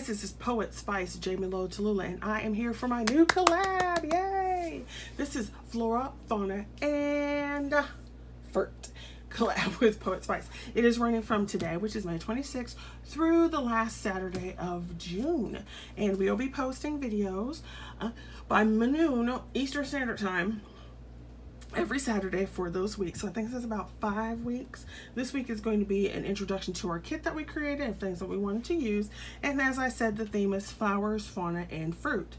guys, this is Poetspice, Jamie Lo Tallulah, and I am here for my new collab. Yay! This is Flora Fauna and Fruit collab with Poetspice. It is running from today, which is May 26th, through the last Saturday of June, and we'll be posting videos by noon Eastern Standard Time every Saturday for those weeks. So I think this is about 5 weeks. This week is going to be an introduction to our kit that we created and things that we wanted to use. And as I said, the theme is flowers, fauna, and fruit.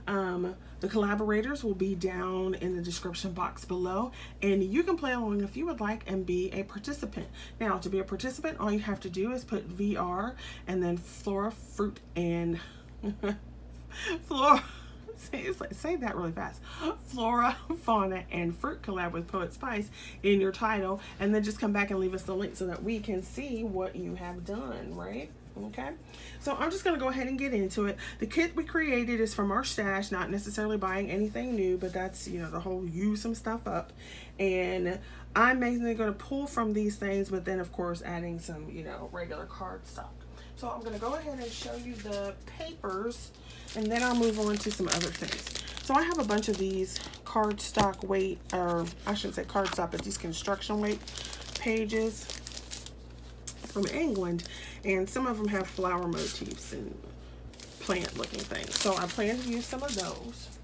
The collaborators will be down in the description box below, and you can play along if you would like and be a participant. Now, to be a participant, all you have to do is put VR and then Flora Fruit and Flora. Say that really fast. Flora, Fauna, and Fruit collab with Poetspice in your title, and then just come back and leave us the link so that we can see what you have done, right? Okay, so I'm just going to go ahead and get into it. The kit we created is from our stash, not necessarily buying anything new, but that's, you know, the whole use some stuff up. And I'm mainly going to pull from these things, but then of course adding some, you know, regular cardstock. So I'm going to go ahead and show you the papers, and then I'll move on to some other things. So I have a bunch of these cardstock weight, or I shouldn't say cardstock, but these construction weight pages from England, and some of them have flower motifs and plant looking things. So I plan to use some of those,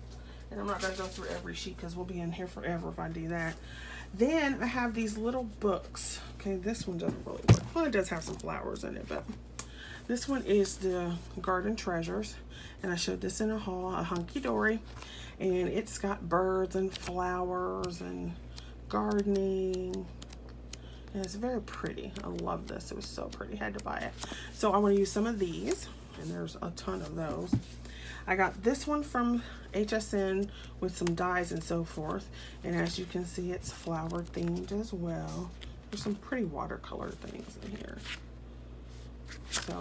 and I'm not going to go through every sheet because we'll be in here forever if I do that. Then I have these little books. Okay, this one doesn't really work. Well, it does have some flowers in it, but this one is the Garden Treasures, and I showed this in a haul, a hunky-dory, and it's got birds and flowers and gardening, and it's very pretty. I love this. It was so pretty. Had to buy it. So I want to use some of these, and there's a ton of those. I got this one from HSN with some dyes and so forth, and as you can see, it's flower themed as well. There's some pretty watercolor things in here. So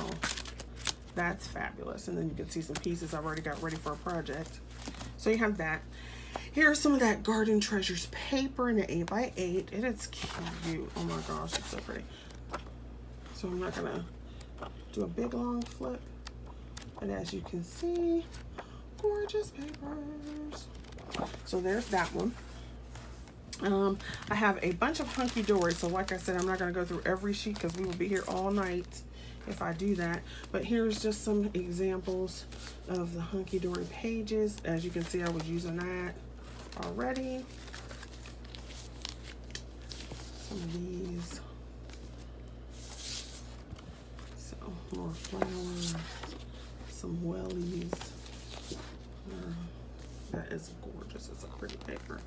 that's fabulous. And then you can see some pieces I've already got ready for a project. So you have that. Here's some of that Garden Treasures paper in an 8x8. It is cute. Oh my gosh, it's so pretty. So I'm not gonna do a big long flip. And as you can see, gorgeous papers. So there's that one. I have a bunch of hunky-dory. So like I said, I'm not gonna go through every sheet because we will be here all night if I do that. But here's just some examples of the hunky-dory pages. As you can see, I was using that already. Some of these. So more flowers, some wellies. That is gorgeous. It's a pretty paper.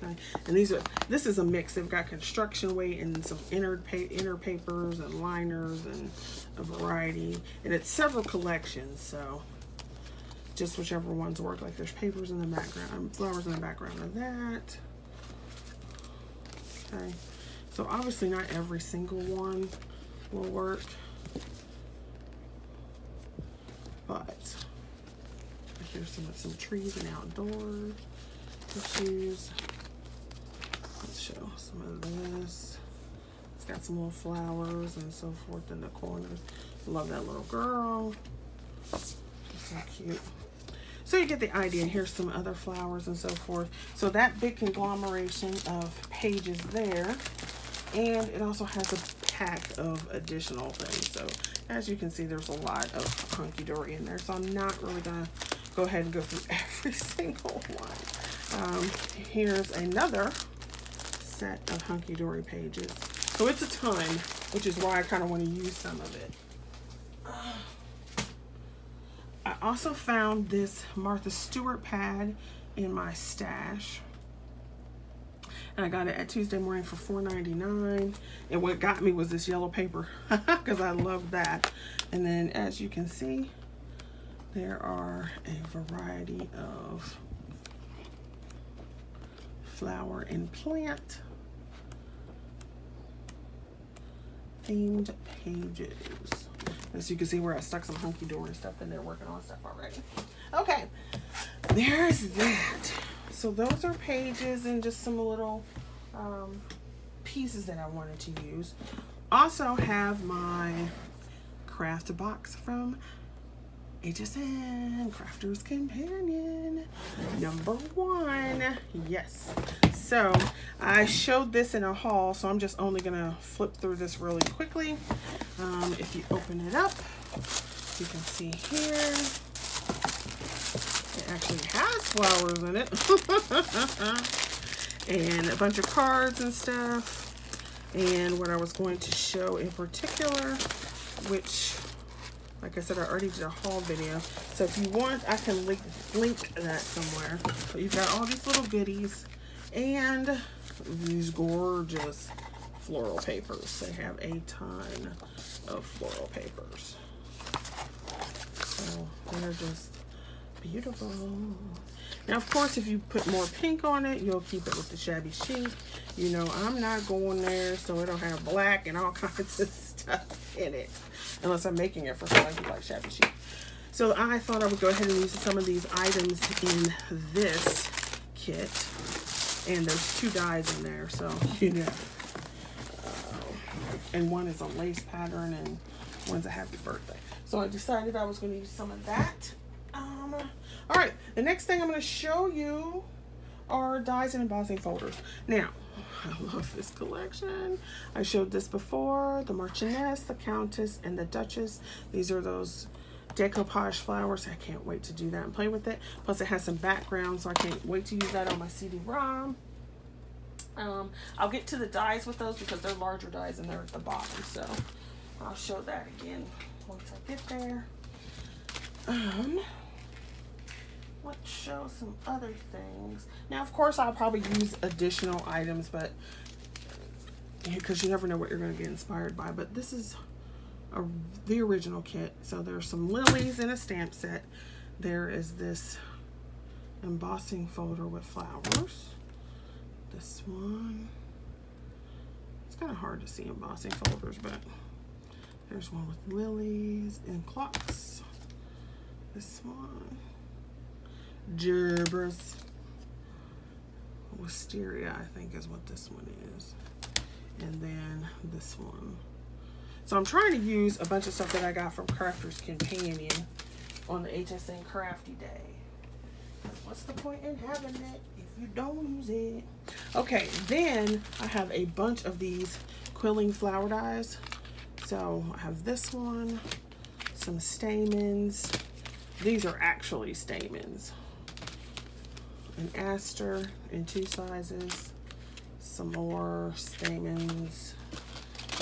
Okay, and this is a mix. They've got construction weight and some inner papers and liners and a variety, and it's several collections, so just whichever ones work. Like there's papers in the background, flowers in the background of that. Okay, so obviously not every single one will work, but here's some trees and outdoor issues. Let's show some of this. It's got some little flowers and so forth in the corners. Love that little girl. She's so cute. So you get the idea. Here's some other flowers and so forth. So that big conglomeration of pages there. And it also has a pack of additional things. So as you can see, there's a lot of hunky-dory in there. So I'm not really gonna go ahead and go through every single one. Here's another set of hunky-dory pages. So it's a ton, which is why I kind of want to use some of it. I also found this Martha Stewart pad in my stash. And I got it at Tuesday morning for $4.99. And what got me was this yellow paper because I love that. And then as you can see, there are a variety of flower and plant themed pages. As you can see where I stuck some hunky-dory stuff in there, working on stuff already. Okay, there's that. So those are pages and just some little pieces that I wanted to use. Also have my craft box from HSN Crafter's Companion #1. Yes. So I showed this in a haul, so I'm just only gonna flip through this really quickly. If you open it up, you can see here it actually has flowers in it. And a bunch of cards and stuff. And what I was going to show in particular, which, like I said, I already did a haul video. So if you want, I can link that somewhere. But you've got all these little goodies and these gorgeous floral papers. They have a ton of floral papers. So they're just beautiful. Now, of course, if you put more pink on it, you'll keep it with the shabby chic. You know, I'm not going there, so it'll have black and all kinds of stuff in it. Unless I'm making it for somebody like shabby chic. So I thought I would go ahead and use some of these items in this kit. And there's 2 dies in there, so, you know. And one is a lace pattern and one's a happy birthday. So I decided I was going to use some of that. All right, the next thing I'm going to show you are dies and embossing folders. Now, I love this collection. I showed this before, the Marchioness, the Countess, and the Duchess. These are those decoupage flowers. I can't wait to do that and play with it. Plus it has some background, so I can't wait to use that on my CD-ROM. I'll get to the dies with those because they're larger dies and they're at the bottom, so I'll show that again once I get there. Let's show some other things. Now, of course, I'll probably use additional items, but because you never know what you're going to get inspired by. But this is the original kit. So there's some lilies in a stamp set. There is this embossing folder with flowers. This one. It's kind of hard to see embossing folders, but there's one with lilies and clocks. This one. Gerbers. Wisteria, I think is what this one is. And then this one. So I'm trying to use a bunch of stuff that I got from Crafter's Companion on the HSN Crafty Day. What's the point in having it if you don't use it? Okay, then I have a bunch of these quilling flower dies. So I have this one, some stamens. These are actually stamens. An aster in 2 sizes, some more stamens.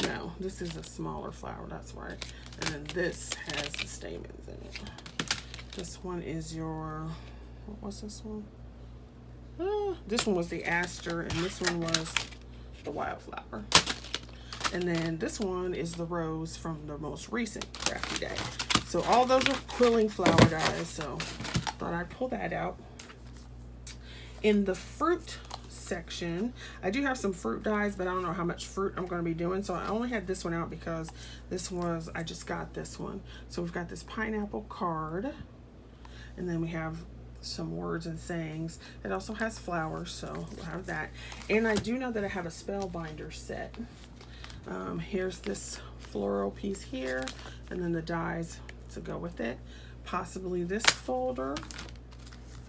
No, this is a smaller flower, that's right. And then this has the stamens in it. This one is your, what was this one? This one was the aster, and this one was the wildflower. And then this one is the rose from the most recent Crafty Day. So all those are quilling flower dies, so thought I'd pull that out. In the fruit section, I do have some fruit dies, but I don't know how much fruit I'm going to be doing. So I only had this one out because this was, I just got this one. So we've got this pineapple card. And then we have some words and sayings. It also has flowers, so we'll have that. And I do know that I have a spellbinder set. Here's this floral piece here. And then the dies to go with it. Possibly this folder.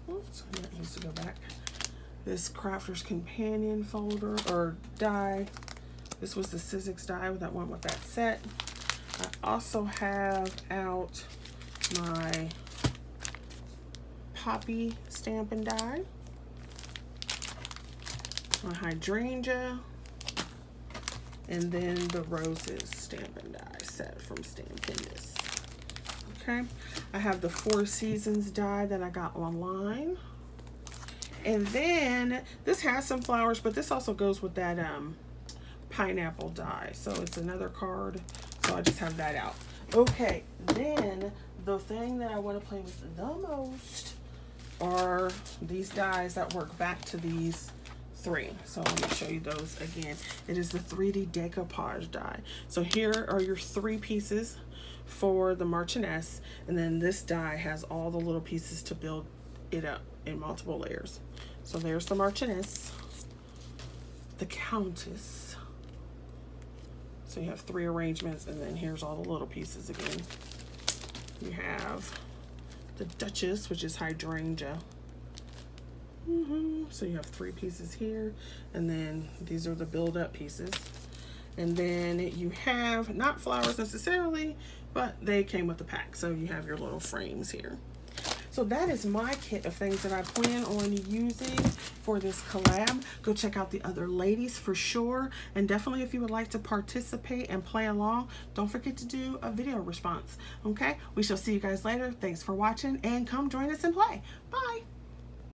Oops, that needs to go back. This Crafter's Companion folder or die. This was the Sizzix die that went with that set. I also have out my poppy stamping die, my hydrangea, and then the roses stamping die set from Stampin'. Okay, I have the 4 Seasons die that I got online. And then this has some flowers, but this also goes with that pineapple die. So it's another card. So I just have that out. Okay, then the thing that I want to play with the most are these dies that work back to these 3. So let me show you those again. It is the 3D decoupage die. So here are your 3 pieces for the Marchioness, and then this die has all the little pieces to build it up in multiple layers. So there's the Marchioness, the Countess. So you have 3 arrangements, and then here's all the little pieces again. You have the Duchess, which is hydrangea. So you have 3 pieces here, and then these are the build-up pieces. And then you have not flowers necessarily, but they came with the pack. So you have your little frames here. So that is my kit of things that I plan on using for this collab. Go check out the other ladies for sure. And definitely if you would like to participate and play along, don't forget to do a video response. Okay? We shall see you guys later. Thanks for watching, and come join us and play. Bye.